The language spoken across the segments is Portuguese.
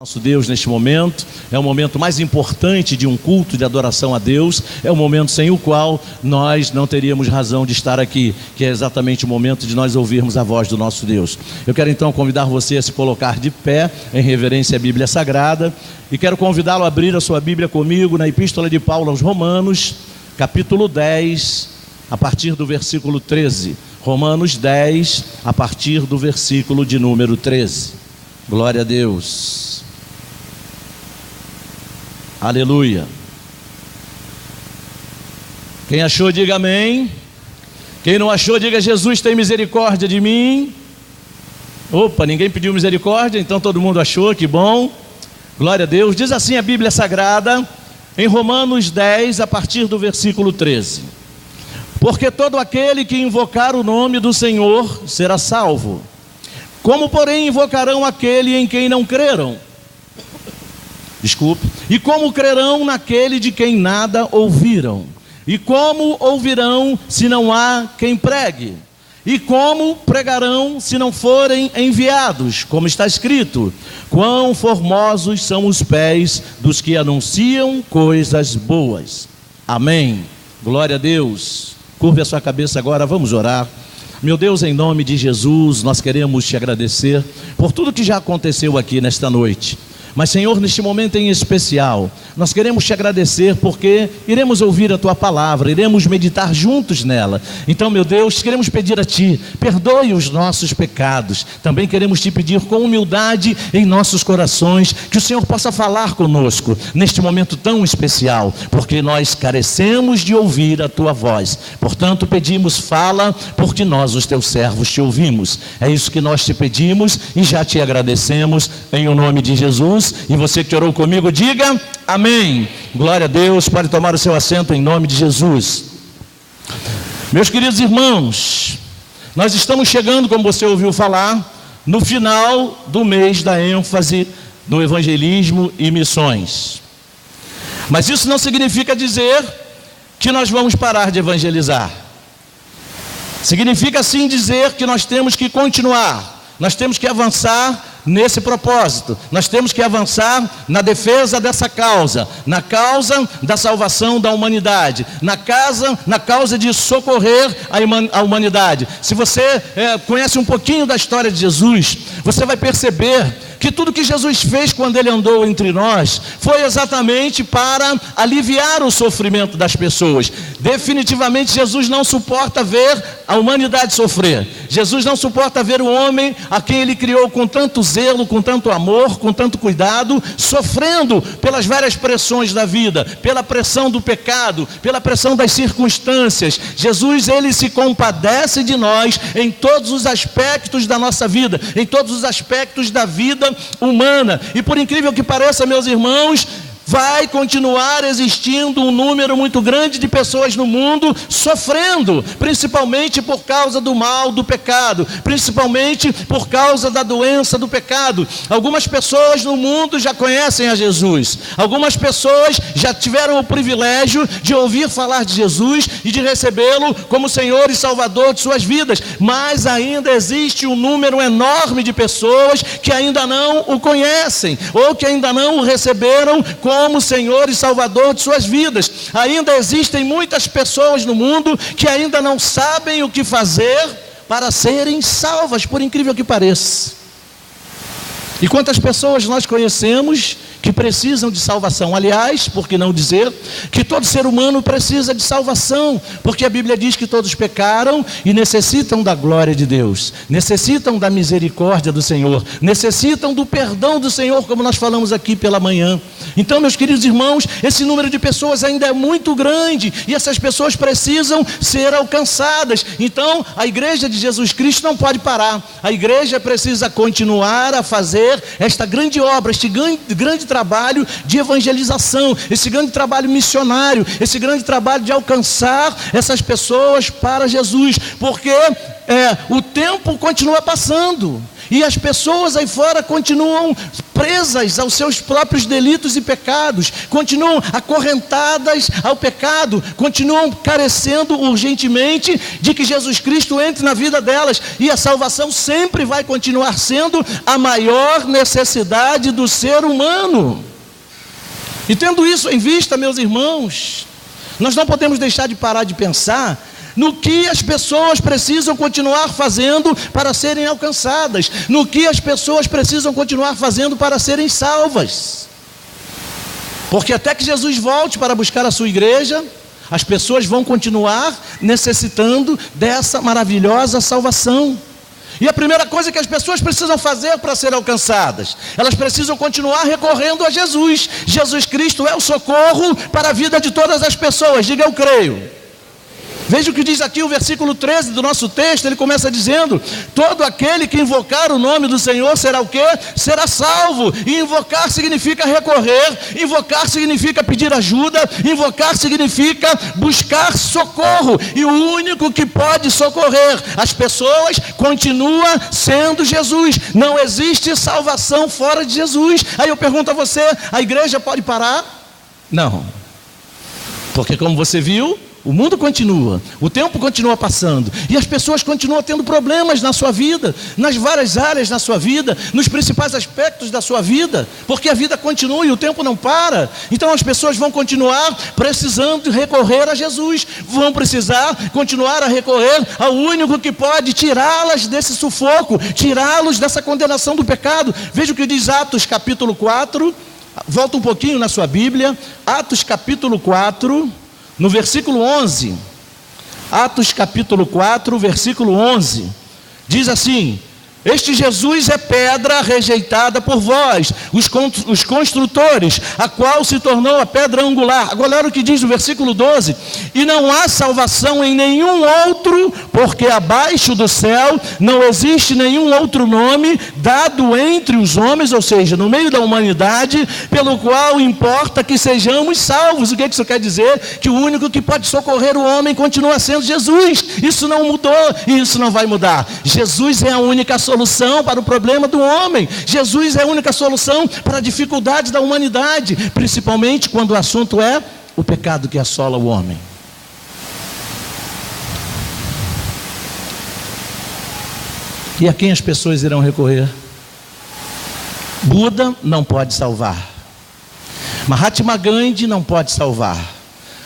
Nosso Deus neste momento, é o momento mais importante de um culto de adoração a Deus, é o momento sem o qual nós não teríamos razão de estar aqui, que é exatamente o momento de nós ouvirmos a voz do nosso Deus. Eu quero então convidar você a se colocar de pé em reverência à Bíblia Sagrada e quero convidá-lo a abrir a sua Bíblia comigo na Epístola de Paulo aos Romanos, capítulo 10, a partir do versículo 13. Romanos 10, a partir do versículo de número 13. Glória a Deus. Aleluia. Quem achou, diga amém. Quem não achou, diga: Jesus tem misericórdia de mim. Opa, ninguém pediu misericórdia, então todo mundo achou, que bom. Glória a Deus. Diz assim a Bíblia Sagrada, em Romanos 10, a partir do versículo 13: Porque todo aquele que invocar o nome do Senhor será salvo. Como, porém, invocarão aquele em quem não creram? E como crerão naquele de quem nada ouviram? E como ouvirão se não há quem pregue? E como pregarão se não forem enviados? Como está escrito: quão formosos são os pés dos que anunciam coisas boas. Amém. Glória a Deus. Curve a sua cabeça agora, vamos orar. Meu Deus, em nome de Jesus, nós queremos te agradecer por tudo que já aconteceu aqui nesta noite. Mas, Senhor, neste momento em especial, nós queremos te agradecer porque iremos ouvir a tua palavra, iremos meditar juntos nela. Então, meu Deus, queremos pedir a ti, perdoe os nossos pecados. Também queremos te pedir com humildade em nossos corações, que o Senhor possa falar conosco neste momento tão especial, porque nós carecemos de ouvir a tua voz. Portanto, pedimos, fala, porque nós, os teus servos, te ouvimos. É isso que nós te pedimos e já te agradecemos em o nome de Jesus. E você que orou comigo, diga amém. Glória a Deus. Pode tomar o seu assento em nome de Jesus. Meus queridos irmãos, nós estamos chegando, como você ouviu falar, no final do mês da ênfase no evangelismo e missões. Mas isso não significa dizer que nós vamos parar de evangelizar. Significa sim dizer que nós temos que continuar, nós temos que avançar nesse propósito. Nós temos que avançar na defesa dessa causa, na causa da salvação da humanidade, na causa de socorrer a humanidade. Se você conhece um pouquinho da história de Jesus, você vai perceber que tudo que Jesus fez quando ele andou entre nós foi exatamente para aliviar o sofrimento das pessoas. Definitivamente Jesus não suporta ver a humanidade sofrer. Jesus não suporta ver o homem a quem ele criou com tanto zelo, com tanto amor, com tanto cuidado, sofrendo pelas várias pressões da vida, pela pressão do pecado, pela pressão das circunstâncias. Jesus, ele se compadece de nós em todos os aspectos da nossa vida, em todos os aspectos da vida humana. E por incrível que pareça, meus irmãos, vai continuar existindo um número muito grande de pessoas no mundo sofrendo, principalmente por causa do mal do pecado, principalmente por causa da doença do pecado. Algumas pessoas no mundo já conhecem a Jesus, algumas pessoas já tiveram o privilégio de ouvir falar de Jesus e de recebê-lo como Senhor e Salvador de suas vidas, mas ainda existe um número enorme de pessoas que ainda não o conhecem, ou que ainda não o receberam como Senhor e Salvador de suas vidas. Ainda existem muitas pessoas no mundo que ainda não sabem o que fazer para serem salvas, por incrível que pareça. E quantas pessoas nós conhecemos que precisam de salvação? Aliás, por que não dizer que todo ser humano precisa de salvação, porque a Bíblia diz que todos pecaram e necessitam da glória de Deus, necessitam da misericórdia do Senhor, necessitam do perdão do Senhor, como nós falamos aqui pela manhã. Então, meus queridos irmãos, esse número de pessoas ainda é muito grande e essas pessoas precisam ser alcançadas. Então, a igreja de Jesus Cristo não pode parar. A igreja precisa continuar a fazer esta grande obra, este grande trabalho de evangelização, esse grande trabalho missionário, esse grande trabalho de alcançar essas pessoas para Jesus, porque o tempo continua passando E as pessoas aí fora continuam presas aos seus próprios delitos e pecados, continuam acorrentadas ao pecado, continuam carecendo urgentemente de que Jesus Cristo entre na vida delas, e a salvação sempre vai continuar sendo a maior necessidade do ser humano. E tendo isso em vista, meus irmãos, nós não podemos deixar de parar de pensar no que as pessoas precisam continuar fazendo para serem alcançadas, no que as pessoas precisam continuar fazendo para serem salvas. Porque até que Jesus volte para buscar a sua igreja, as pessoas vão continuar necessitando dessa maravilhosa salvação. E a primeira coisa que as pessoas precisam fazer para ser alcançadas, elas precisam continuar recorrendo a Jesus. Jesus Cristo é o socorro para a vida de todas as pessoas. Diga: eu creio. Veja o que diz aqui o versículo 13 do nosso texto. Ele começa dizendo: todo aquele que invocar o nome do Senhor será o quê? Será salvo. E invocar significa recorrer, invocar significa pedir ajuda, invocar significa buscar socorro. E o único que pode socorrer as pessoas continua sendo Jesus. Não existe salvação fora de Jesus. Aí eu pergunto a você: a igreja pode parar? Não. Porque, como você viu, o mundo continua, o tempo continua passando, e as pessoas continuam tendo problemas na sua vida, nas várias áreas da sua vida, nos principais aspectos da sua vida, porque a vida continua e o tempo não para. Então as pessoas vão continuar precisando recorrer a Jesus, vão precisar continuar a recorrer ao único que pode tirá-las desse sufoco, tirá-los dessa condenação do pecado. Veja o que diz Atos capítulo 4, volta um pouquinho na sua Bíblia, Atos capítulo 4, no versículo 11, Atos capítulo 4, versículo 11, diz assim: este Jesus é pedra rejeitada por vós, os construtores, a qual se tornou a pedra angular. Agora olha o que diz no versículo 12: e não há salvação em nenhum outro, porque abaixo do céu não existe nenhum outro nome dado entre os homens, ou seja, no meio da humanidade, pelo qual importa que sejamos salvos. O que isso quer dizer? Que o único que pode socorrer o homem continua sendo Jesus. Isso não mudou e isso não vai mudar. Jesus é a única solução para o problema do homem. Jesus é a única solução para a dificuldade da humanidade, principalmente quando o assunto é o pecado que assola o homem. E a quem as pessoas irão recorrer? Buda não pode salvar, Mahatma Gandhi não pode salvar,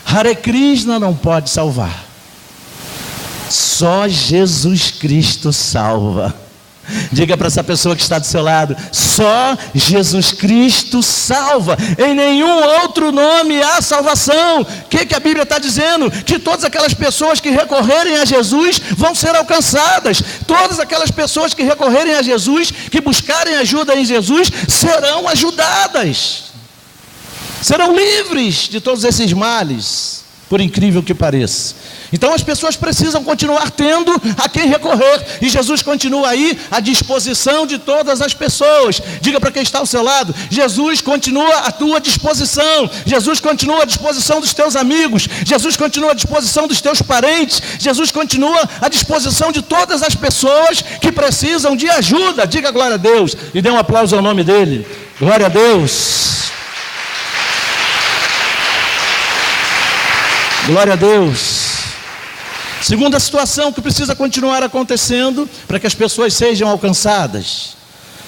Hare Krishna não pode salvar. Só Jesus Cristo salva. Diga para essa pessoa que está do seu lado: só Jesus Cristo salva, em nenhum outro nome há salvação. O que a Bíblia está dizendo? Que todas aquelas pessoas que recorrerem a Jesus vão ser alcançadas. Todas aquelas pessoas que recorrerem a Jesus, que buscarem ajuda em Jesus, serão ajudadas, serão livres de todos esses males, por incrível que pareça. Então as pessoas precisam continuar tendo a quem recorrer, e Jesus continua aí à disposição de todas as pessoas. Diga para quem está ao seu lado: Jesus continua à tua disposição. Jesus continua à disposição dos teus amigos, Jesus continua à disposição dos teus parentes, Jesus continua à disposição de todas as pessoas que precisam de ajuda. Diga glória a Deus e dê um aplauso ao nome dele. Glória a Deus. Glória a Deus. Segunda situação que precisa continuar acontecendo para que as pessoas sejam alcançadas: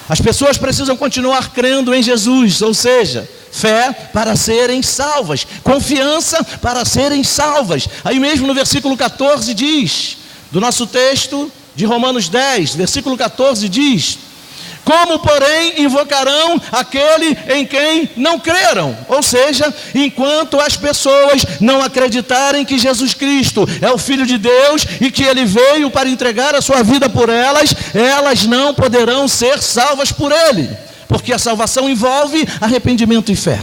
as pessoas precisam continuar crendo em Jesus, ou seja, fé para serem salvas, confiança para serem salvas. Aí mesmo no versículo 14 diz, do nosso texto de Romanos 10, versículo 14 diz: como, porém, invocarão aquele em quem não creram? Ou seja, enquanto as pessoas não acreditarem que Jesus Cristo é o Filho de Deus e que Ele veio para entregar a sua vida por elas, elas não poderão ser salvas por Ele, porque a salvação envolve arrependimento e fé.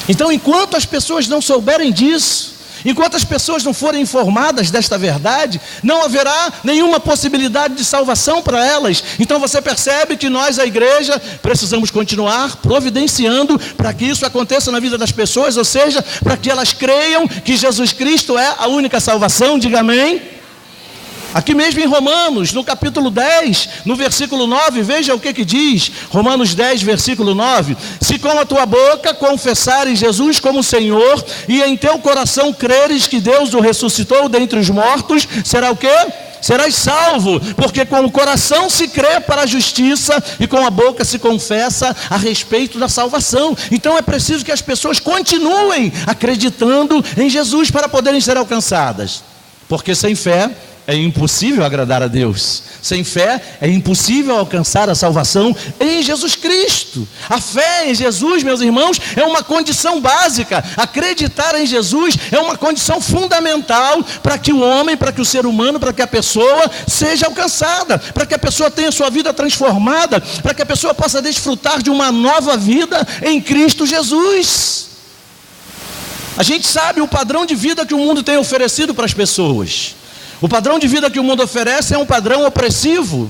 Então, enquanto as pessoas não souberem disso, enquanto as pessoas não forem informadas desta verdade, não haverá nenhuma possibilidade de salvação para elas. Então você percebe que nós, a igreja, precisamos continuar providenciando para que isso aconteça na vida das pessoas, ou seja, para que elas creiam que Jesus Cristo é a única salvação. Diga amém. Aqui mesmo em Romanos, no capítulo 10, no versículo 9, veja o que diz, Romanos 10, versículo 9: se com a tua boca confessares Jesus como Senhor, e em teu coração creres que Deus o ressuscitou dentre os mortos, será o quê? Serás salvo, porque com o coração se crê para a justiça, e com a boca se confessa a respeito da salvação. Então é preciso que as pessoas continuem acreditando em Jesus para poderem ser alcançadas, porque sem fé é impossível agradar a Deus. Sem fé é impossível alcançar a salvação em Jesus Cristo. A fé em Jesus, meus irmãos, é uma condição básica. Acreditar em Jesus é uma condição fundamental para que o homem, para que o ser humano, para que a pessoa seja alcançada, para que a pessoa tenha sua vida transformada, para que a pessoa possa desfrutar de uma nova vida em Cristo Jesus. A gente sabe o padrão de vida que o mundo tem oferecido para as pessoas. O padrão de vida que o mundo oferece é um padrão opressivo.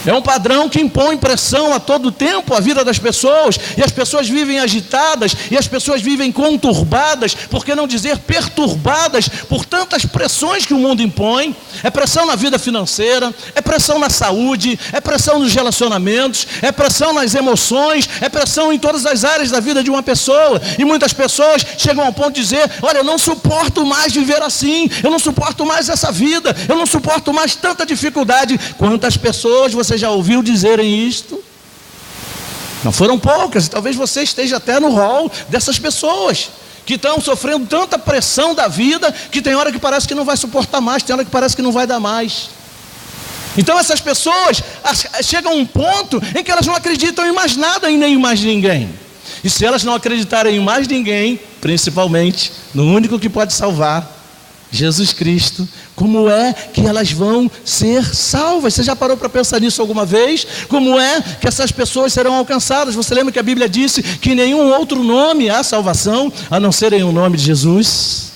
É um padrão que impõe pressão a todo tempo à vida das pessoas, e as pessoas vivem agitadas, e as pessoas vivem conturbadas, por que não dizer perturbadas, por tantas pressões que o mundo impõe. É pressão na vida financeira, é pressão na saúde, é pressão nos relacionamentos, é pressão nas emoções, é pressão em todas as áreas da vida de uma pessoa, e muitas pessoas chegam ao ponto de dizer: olha, eu não suporto mais viver assim, eu não suporto mais essa vida, eu não suporto mais tanta dificuldade. Quantas pessoas você já ouviu dizerem isto? Não foram poucas, e talvez você esteja até no rol dessas pessoas que estão sofrendo tanta pressão da vida, que tem hora que parece que não vai suportar mais, tem hora que parece que não vai dar mais. Então essas pessoas chegam a um ponto em que elas não acreditam em mais nada e nem em mais ninguém. E se elas não acreditarem em mais ninguém, principalmente no único que pode salvar, Jesus Cristo, como é que elas vão ser salvas? Você já parou para pensar nisso alguma vez? Como é que essas pessoas serão alcançadas? Você lembra que a Bíblia disse que em nenhum outro nome há salvação, a não ser em o nome de Jesus?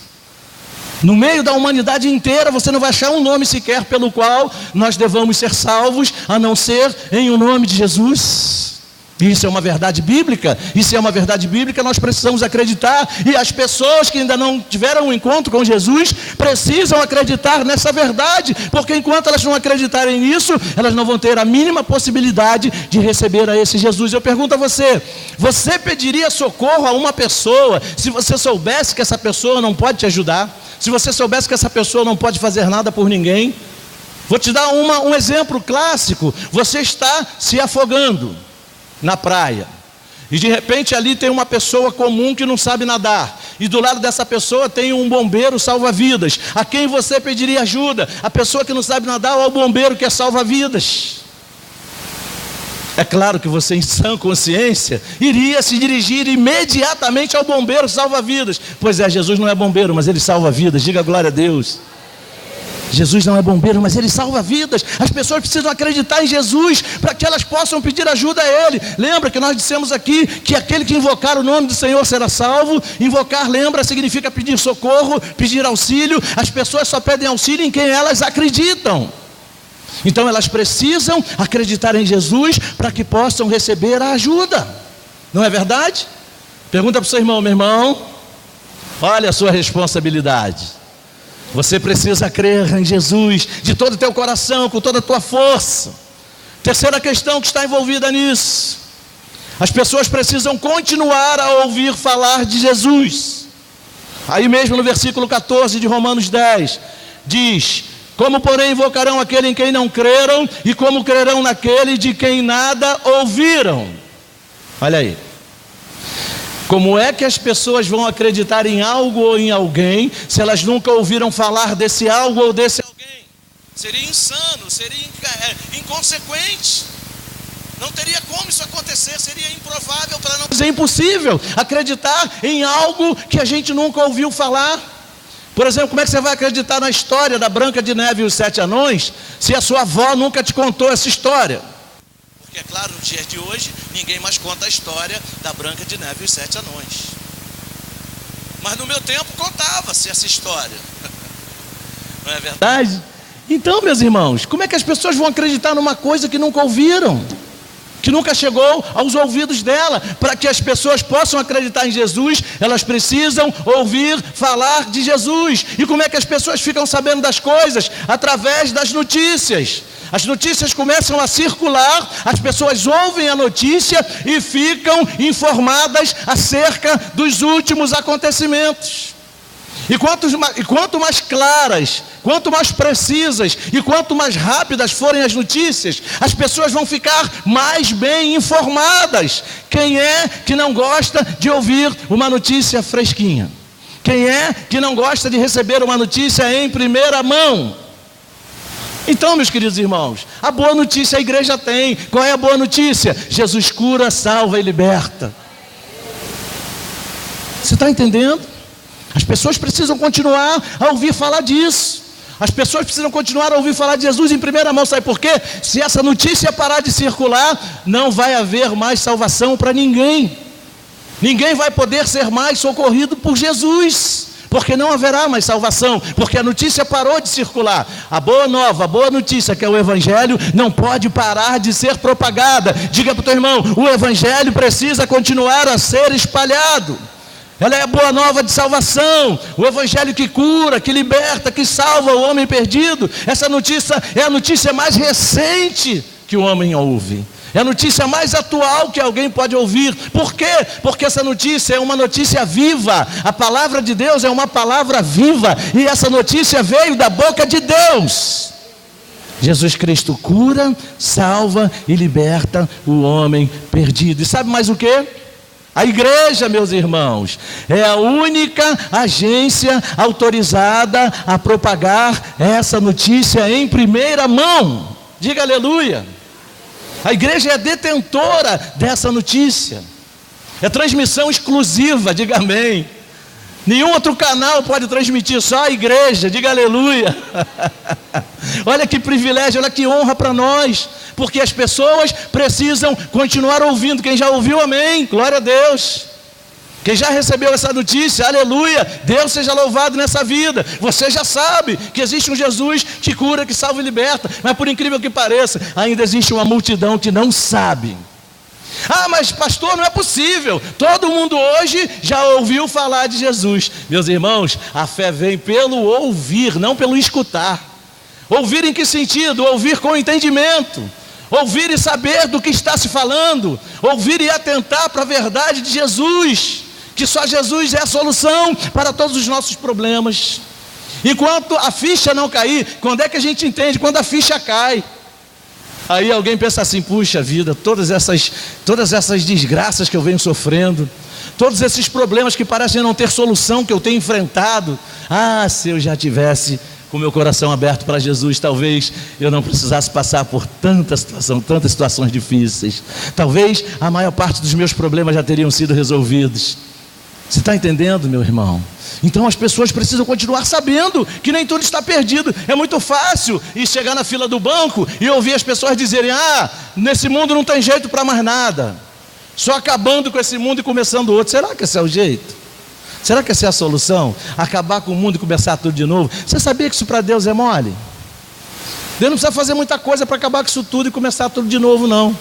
No meio da humanidade inteira, você não vai achar um nome sequer pelo qual nós devamos ser salvos, a não ser em o nome de Jesus. Isso é uma verdade bíblica, isso é uma verdade bíblica, nós precisamos acreditar, e as pessoas que ainda não tiveram um encontro com Jesus, precisam acreditar nessa verdade, porque enquanto elas não acreditarem nisso, elas não vão ter a mínima possibilidade de receber a esse Jesus. Eu pergunto a você, você pediria socorro a uma pessoa, se você soubesse que essa pessoa não pode te ajudar, se você soubesse que essa pessoa não pode fazer nada por ninguém? Vou te dar um exemplo clássico. Você está se afogando na praia, e de repente ali tem uma pessoa comum que não sabe nadar, e do lado dessa pessoa tem um bombeiro salva-vidas. A quem você pediria ajuda? A pessoa que não sabe nadar ou ao bombeiro que é salva-vidas? É claro que você, em sã consciência, iria se dirigir imediatamente ao bombeiro salva-vidas. Pois é, Jesus não é bombeiro, mas ele salva vidas. Diga glória a Deus. Jesus não é bombeiro, mas ele salva vidas. As pessoas precisam acreditar em Jesus para que elas possam pedir ajuda a ele. Lembra que nós dissemos aqui que aquele que invocar o nome do Senhor será salvo? Invocar, lembra, significa pedir socorro, pedir auxílio. As pessoas só pedem auxílio em quem elas acreditam. Então elas precisam acreditar em Jesus para que possam receber a ajuda. Não é verdade? Pergunta para o seu irmão: meu irmão, olha a sua responsabilidade. Você precisa crer em Jesus de todo o teu coração, com toda a tua força. Terceira questão que está envolvida nisso: as pessoas precisam continuar a ouvir falar de Jesus. Aí mesmo no versículo 14 de Romanos 10, diz: como porém invocarão aquele em quem não creram, e como crerão naquele de quem nada ouviram? Olha aí. Como é que as pessoas vão acreditar em algo ou em alguém se elas nunca ouviram falar desse algo ou desse alguém? Seria insano, seria inconsequente. Não teria como isso acontecer, seria improvável, para não dizer impossível, acreditar em algo que a gente nunca ouviu falar. Por exemplo, como é que você vai acreditar na história da Branca de Neve e os 7 anões se a sua avó nunca te contou essa história? Porque, é claro, nos dias de hoje, ninguém mais conta a história da Branca de Neve e os 7 anões. Mas no meu tempo contava-se essa história. Não é verdade? Então, meus irmãos, como é que as pessoas vão acreditar numa coisa que nunca ouviram? que nunca chegou aos ouvidos dela. Para que as pessoas possam acreditar em Jesus, elas precisam ouvir falar de Jesus. E como é que as pessoas ficam sabendo das coisas? Através das notícias. As notícias começam a circular, as pessoas ouvem a notícia e ficam informadas acerca dos últimos acontecimentos. E quanto mais claras, quanto mais precisas e quanto mais rápidas forem as notícias, as pessoas vão ficar mais bem informadas. Quem é que não gosta de ouvir uma notícia fresquinha? Quem é que não gosta de receber uma notícia em primeira mão? Então, meus queridos irmãos, a boa notícia a igreja tem. Qual é a boa notícia? Jesus cura, salva e liberta. Você está entendendo? As pessoas precisam continuar a ouvir falar disso. As pessoas precisam continuar a ouvir falar de Jesus em primeira mão. Sabe por quê? Se essa notícia parar de circular, não vai haver mais salvação para ninguém. Ninguém vai poder ser mais socorrido por Jesus, porque não haverá mais salvação, porque a notícia parou de circular. A boa nova, a boa notícia, que é o Evangelho, não pode parar de ser propagada. Diga para o teu irmão, o Evangelho precisa continuar a ser espalhado. Ela é a boa nova de salvação, o Evangelho que cura, que liberta, que salva o homem perdido. Essa notícia é a notícia mais recente que o homem ouve. É a notícia mais atual que alguém pode ouvir. Por quê? Porque essa notícia é uma notícia viva. A palavra de Deus é uma palavra viva. E essa notícia veio da boca de Deus. Jesus Cristo cura, salva e liberta o homem perdido. E sabe mais o quê? A igreja, meus irmãos, é a única agência autorizada a propagar essa notícia em primeira mão. Diga aleluia. A igreja é detentora dessa notícia. É transmissão exclusiva, diga amém. Nenhum outro canal pode transmitir, só a igreja, diga aleluia. Olha que privilégio, olha que honra para nós. Porque as pessoas precisam continuar ouvindo. Quem já ouviu, amém, glória a Deus. Quem já recebeu essa notícia, aleluia, Deus seja louvado nessa vida. Você já sabe que existe um Jesus que cura, que salva e liberta. Mas por incrível que pareça, ainda existe uma multidão que não sabe. Ah, mas pastor, não é possível. Todo mundo hoje já ouviu falar de Jesus. Meus irmãos, a fé vem pelo ouvir, não pelo escutar. Ouvir em que sentido? Ouvir com entendimento. Ouvir e saber do que está se falando. Ouvir e atentar para a verdade de Jesus, que só Jesus é a solução para todos os nossos problemas. Enquanto a ficha não cair, quando é que a gente entende? Quando a ficha cai. Aí alguém pensa assim, puxa vida, todas essas desgraças que eu venho sofrendo, todos esses problemas que parecem não ter solução, que eu tenho enfrentado, se eu já tivesse com meu coração aberto para Jesus, talvez eu não precisasse passar por tantas situações difíceis. Talvez a maior parte dos meus problemas já teriam sido resolvidos. Você está entendendo, meu irmão? Então as pessoas precisam continuar sabendo que nem tudo está perdido. É muito fácil ir chegar na fila do banco e ouvir as pessoas dizerem, nesse mundo não tem jeito para mais nada, só acabando com esse mundo e começando outro. Será que esse é o jeito? Será que essa é a solução? Acabar com o mundo e começar tudo de novo? Você sabia que isso para Deus é mole? Deus não precisa fazer muita coisa para acabar com isso tudo e começar tudo de novo, não.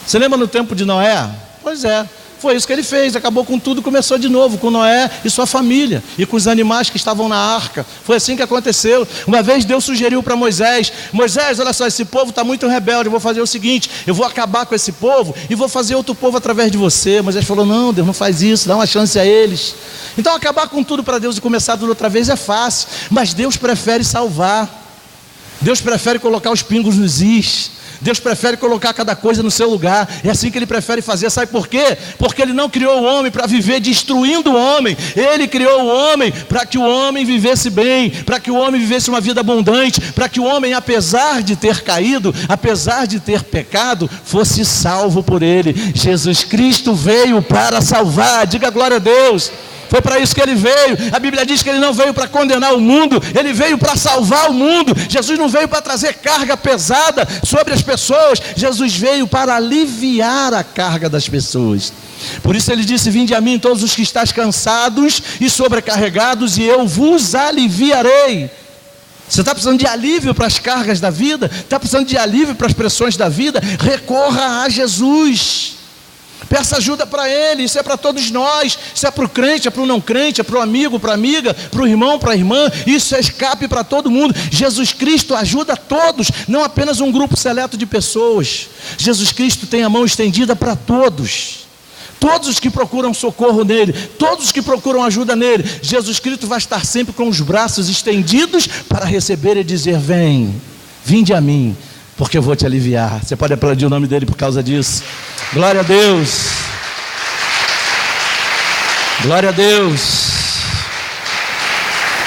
Você lembra no tempo de Noé? Pois é. Foi isso que ele fez, acabou com tudo, começou de novo, com Noé e sua família, e com os animais que estavam na arca. Foi assim que aconteceu. Uma vez Deus sugeriu para Moisés, olha só, esse povo está muito rebelde, eu vou fazer o seguinte, eu vou acabar com esse povo, e vou fazer outro povo através de você. Moisés falou, não, Deus, não faz isso, dá uma chance a eles. Então acabar com tudo para Deus e começar tudo outra vez é fácil, mas Deus prefere salvar. Deus prefere colocar os pingos nos is. Deus prefere colocar cada coisa no seu lugar. É assim que Ele prefere fazer. Sabe por quê? Porque Ele não criou o homem para viver destruindo o homem. Ele criou o homem para que o homem vivesse bem, para que o homem vivesse uma vida abundante, para que o homem, apesar de ter caído, apesar de ter pecado, fosse salvo por Ele. Jesus Cristo veio para salvar. Diga glória a Deus. Foi para isso que Ele veio. A Bíblia diz que Ele não veio para condenar o mundo, Ele veio para salvar o mundo. Jesus não veio para trazer carga pesada sobre as pessoas, Jesus veio para aliviar a carga das pessoas. Por isso Ele disse, vinde a mim todos os que estáis cansados e sobrecarregados, e eu vos aliviarei. Você está precisando de alívio para as cargas da vida? Está precisando de alívio para as pressões da vida? Recorra a Jesus. Peça ajuda para Ele. Isso é para todos nós. Isso é para o crente, é para o não crente, é para o amigo, para a amiga, para o irmão, para a irmã. Isso é escape para todo mundo. Jesus Cristo ajuda a todos, não apenas um grupo seleto de pessoas. Jesus Cristo tem a mão estendida para todos. Todos os que procuram socorro nele, todos os que procuram ajuda nele, Jesus Cristo vai estar sempre com os braços estendidos para receber e dizer: vinde a mim, porque eu vou te aliviar. Você pode aplaudir o nome dele por causa disso. Glória a Deus. Glória a Deus.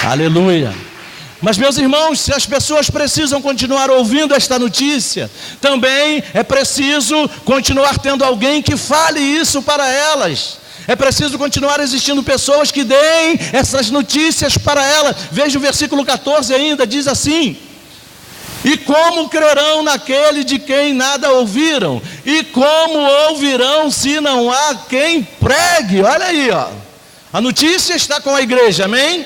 Aleluia. Mas, meus irmãos, se as pessoas precisam continuar ouvindo esta notícia, também é preciso continuar tendo alguém que fale isso para elas. É preciso continuar existindo pessoas que deem essas notícias para elas. Veja o versículo 14 ainda, diz assim: e como crerão naquele de quem nada ouviram? E como ouvirão se não há quem pregue? Olha aí, ó. A notícia está com a igreja, amém?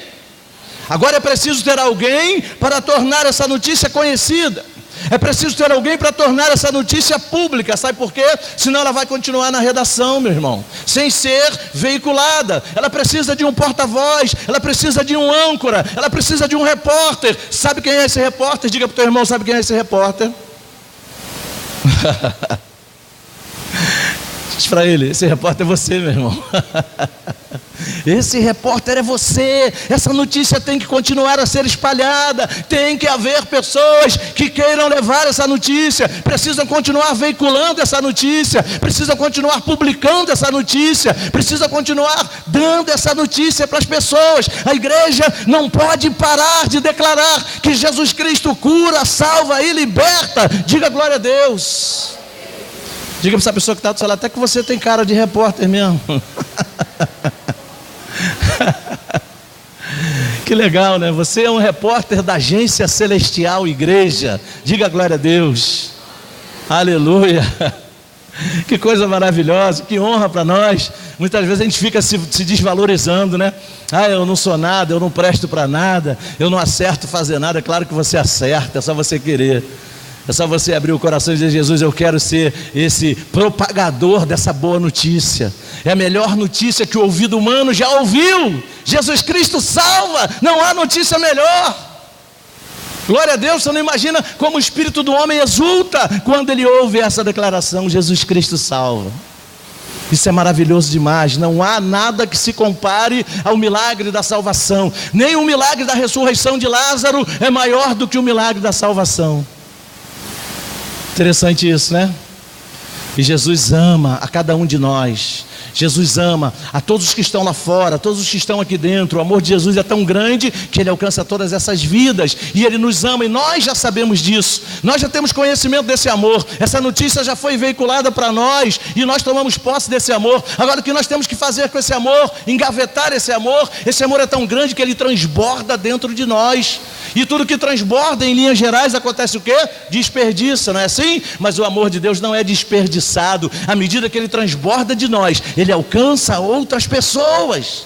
Agora é preciso ter alguém para tornar essa notícia conhecida. É preciso ter alguém para tornar essa notícia pública. Sabe por quê? Senão ela vai continuar na redação, meu irmão, sem ser veiculada. Ela precisa de um porta-voz, ela precisa de um âncora, ela precisa de um repórter. Sabe quem é esse repórter? Diga para o teu irmão: sabe quem é esse repórter? Diz para ele: esse repórter é você, meu irmão. Esse repórter é você. Essa notícia tem que continuar a ser espalhada. Tem que haver pessoas que queiram levar essa notícia. Precisam continuar veiculando essa notícia. Precisam continuar publicando essa notícia. Precisam continuar dando essa notícia para as pessoas. A igreja não pode parar de declarar que Jesus Cristo cura, salva e liberta. Diga glória a Deus. Diga para essa pessoa que está do seu lado: até que você tem cara de repórter mesmo. Que legal, né? Você é um repórter da Agência Celestial Igreja. Diga glória a Deus. Aleluia. Que coisa maravilhosa, que honra para nós. Muitas vezes a gente fica se desvalorizando, né? Eu não sou nada, eu não presto para nada, eu não acerto fazer nada. É claro que você acerta, é só você querer. É só você abrir o coração e dizer: Jesus, eu quero ser esse propagador dessa boa notícia. É a melhor notícia que o ouvido humano já ouviu. Jesus Cristo salva, não há notícia melhor. Glória a Deus. Você não imagina como o espírito do homem exulta quando ele ouve essa declaração: Jesus Cristo salva. Isso é maravilhoso demais. Não há nada que se compare ao milagre da salvação. Nem o milagre da ressurreição de Lázaro é maior do que o milagre da salvação. Interessante isso, né? E Jesus ama a cada um de nós. Jesus ama a todos os que estão lá fora, a todos os que estão aqui dentro. O amor de Jesus é tão grande que Ele alcança todas essas vidas. E Ele nos ama, e nós já sabemos disso. Nós já temos conhecimento desse amor. Essa notícia já foi veiculada para nós, e nós tomamos posse desse amor. Agora, o que nós temos que fazer com esse amor? Engavetar esse amor. Esse amor é tão grande que ele transborda dentro de nós. E tudo que transborda, em linhas gerais, acontece o quê? Desperdiça, não é assim? Mas o amor de Deus não é desperdiçado. À medida que ele transborda de nós, ele alcança outras pessoas.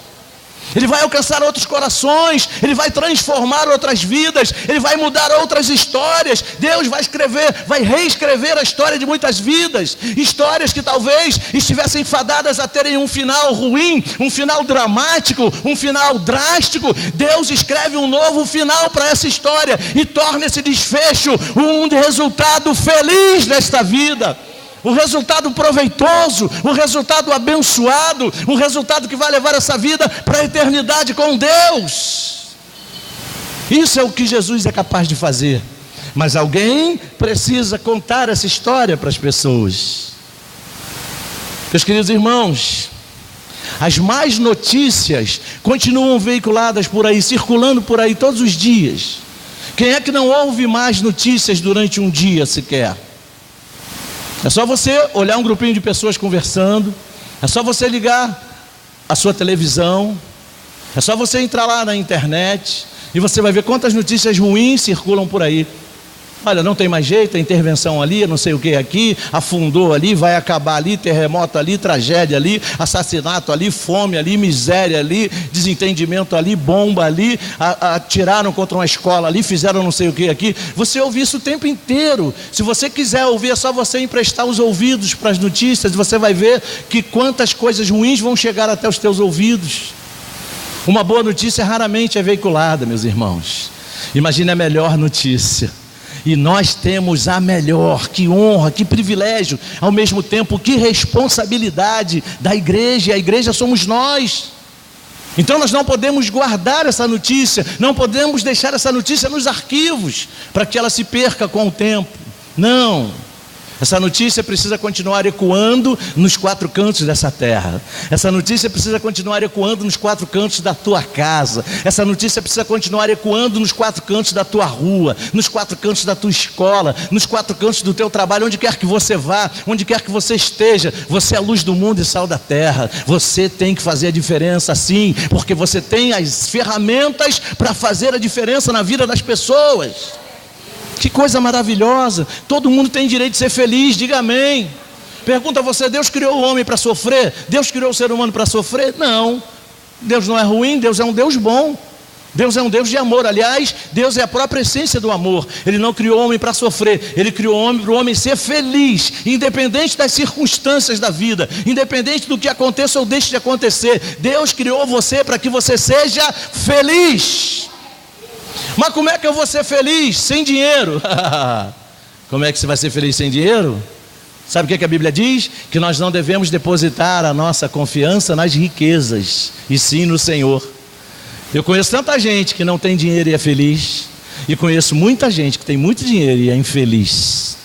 Ele vai alcançar outros corações. Ele vai transformar outras vidas. Ele vai mudar outras histórias. Deus vai escrever, vai reescrever a história de muitas vidas. Histórias que talvez estivessem fadadas a terem um final ruim, um final dramático, um final drástico. Deus escreve um novo final para essa história e torna esse desfecho um resultado feliz desta vida. Um resultado proveitoso, um resultado abençoado, um resultado que vai levar essa vida para a eternidade com Deus. Isso é o que Jesus é capaz de fazer. Mas alguém precisa contar essa história para as pessoas. Meus queridos irmãos, as más notícias continuam veiculadas por aí, circulando por aí todos os dias. Quem é que não ouve más notícias durante um dia sequer? É só você olhar um grupinho de pessoas conversando. É só você ligar a sua televisão. É só você entrar lá na internet e você vai ver quantas notícias ruins circulam por aí. Olha, não tem mais jeito, a intervenção ali, não sei o que aqui, afundou ali, vai acabar ali, terremoto ali, tragédia ali, assassinato ali, fome ali, miséria ali, desentendimento ali, bomba ali, atiraram contra uma escola ali, fizeram não sei o que aqui. Você ouve isso o tempo inteiro. Se você quiser ouvir, é só você emprestar os ouvidos para as notícias, você vai ver que quantas coisas ruins vão chegar até os teus ouvidos. Uma boa notícia raramente é veiculada, meus irmãos. Imagine a melhor notícia. E nós temos a melhor, que honra, que privilégio, ao mesmo tempo que responsabilidade da igreja, e a igreja somos nós. Então nós não podemos guardar essa notícia, não podemos deixar essa notícia nos arquivos, para que ela se perca com o tempo. Não. Essa notícia precisa continuar ecoando nos quatro cantos dessa terra. Essa notícia precisa continuar ecoando nos quatro cantos da tua casa. Essa notícia precisa continuar ecoando nos quatro cantos da tua rua, nos quatro cantos da tua escola, nos quatro cantos do teu trabalho, onde quer que você vá, onde quer que você esteja. Você é a luz do mundo e sal da terra. Você tem que fazer a diferença, sim, porque você tem as ferramentas para fazer a diferença na vida das pessoas. Que coisa maravilhosa. Todo mundo tem direito de ser feliz, diga amém. Pergunta a você: Deus criou o homem para sofrer? Deus criou o ser humano para sofrer? Não. Deus não é ruim, Deus é um Deus bom. Deus é um Deus de amor. Aliás, Deus é a própria essência do amor. Ele não criou o homem para sofrer, Ele criou o homem para o homem ser feliz, independente das circunstâncias da vida, independente do que aconteça ou deixe de acontecer. Deus criou você para que você seja feliz. Mas como é que eu vou ser feliz sem dinheiro? Como é que você vai ser feliz sem dinheiro? Sabe o que a Bíblia diz? Que nós não devemos depositar a nossa confiança nas riquezas, e sim no Senhor. Eu conheço tanta gente que não tem dinheiro e é feliz, e conheço muita gente que tem muito dinheiro e é infeliz.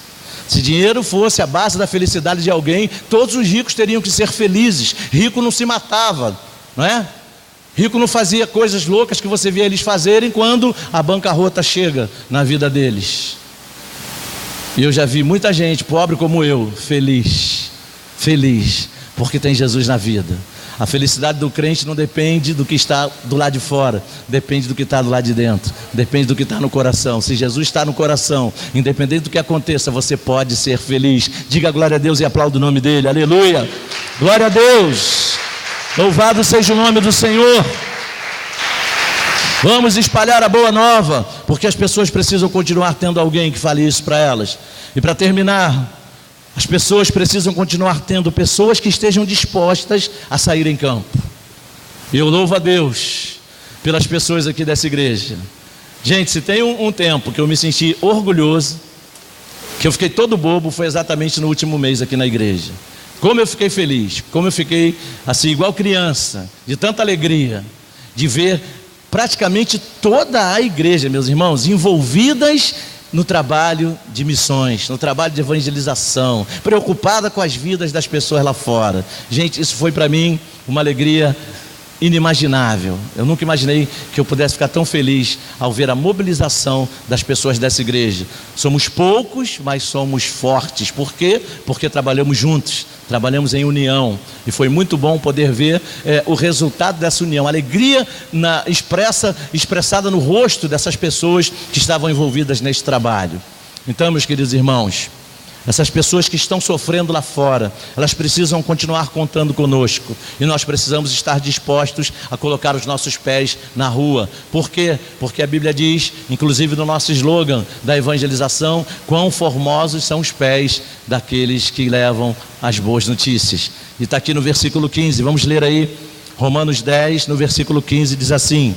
Se dinheiro fosse a base da felicidade de alguém, todos os ricos teriam que ser felizes. Rico não se matava, não é? Rico não fazia coisas loucas que você via eles fazerem quando a bancarrota chega na vida deles. E eu já vi muita gente, pobre como eu, feliz, porque tem Jesus na vida. A felicidade do crente não depende do que está do lado de fora, depende do que está do lado de dentro, depende do que está no coração. Se Jesus está no coração, independente do que aconteça, você pode ser feliz. Diga glória a Deus e aplauda o nome dele, aleluia, glória a Deus. Louvado seja o nome do Senhor. Vamos espalhar a boa nova, porque as pessoas precisam continuar tendo alguém que fale isso para elas. E para terminar, as pessoas precisam continuar tendo pessoas que estejam dispostas a sair em campo. E eu louvo a Deus pelas pessoas aqui dessa igreja. Gente, se tem um tempo que eu me senti orgulhoso, que eu fiquei todo bobo, foi exatamente no último mês aqui na igreja. Como eu fiquei feliz, como eu fiquei assim, igual criança, de tanta alegria, de ver praticamente toda a igreja, meus irmãos, envolvidas no trabalho de missões, no trabalho de evangelização, preocupada com as vidas das pessoas lá fora. Gente, isso foi para mim uma alegria inimaginável. Eu nunca imaginei que eu pudesse ficar tão feliz ao ver a mobilização das pessoas dessa igreja. Somos poucos, mas somos fortes. Por quê? Porque trabalhamos juntos, trabalhamos em união. E foi muito bom poder ver o resultado dessa união, a alegria expressada no rosto dessas pessoas que estavam envolvidas nesse trabalho. Então, meus queridos irmãos, essas pessoas que estão sofrendo lá fora, elas precisam continuar contando conosco. E nós precisamos estar dispostos a colocar os nossos pés na rua. Por quê? Porque a Bíblia diz, inclusive no nosso slogan da evangelização, quão formosos são os pés daqueles que levam as boas notícias. E está aqui no versículo 15, vamos ler aí, Romanos 10, no versículo 15, diz assim: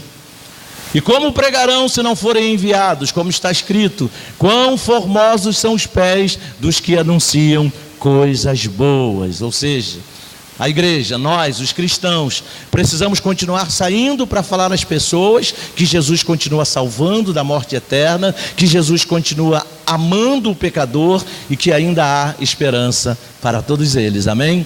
e como pregarão se não forem enviados? Como está escrito, quão formosos são os pés dos que anunciam coisas boas. Ou seja, a igreja, nós, os cristãos, precisamos continuar saindo para falar às pessoas que Jesus continua salvando da morte eterna, que Jesus continua amando o pecador e que ainda há esperança para todos eles, amém?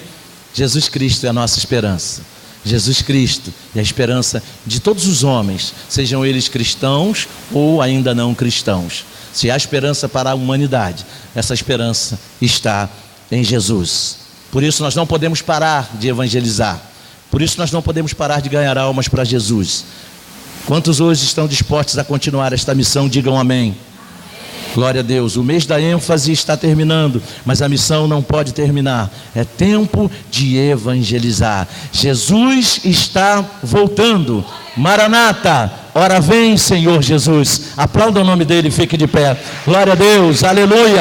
Jesus Cristo é a nossa esperança. Jesus Cristo é a esperança de todos os homens, sejam eles cristãos ou ainda não cristãos. Se há esperança para a humanidade, essa esperança está em Jesus. Por isso nós não podemos parar de evangelizar, por isso nós não podemos parar de ganhar almas para Jesus. Quantos hoje estão dispostos a continuar esta missão? Digam amém. Glória a Deus, o mês da ênfase está terminando, mas a missão não pode terminar. É tempo de evangelizar. Jesus está voltando. Maranata, ora vem, Senhor Jesus. Aplauda o nome dele e fique de pé. Glória a Deus, aleluia.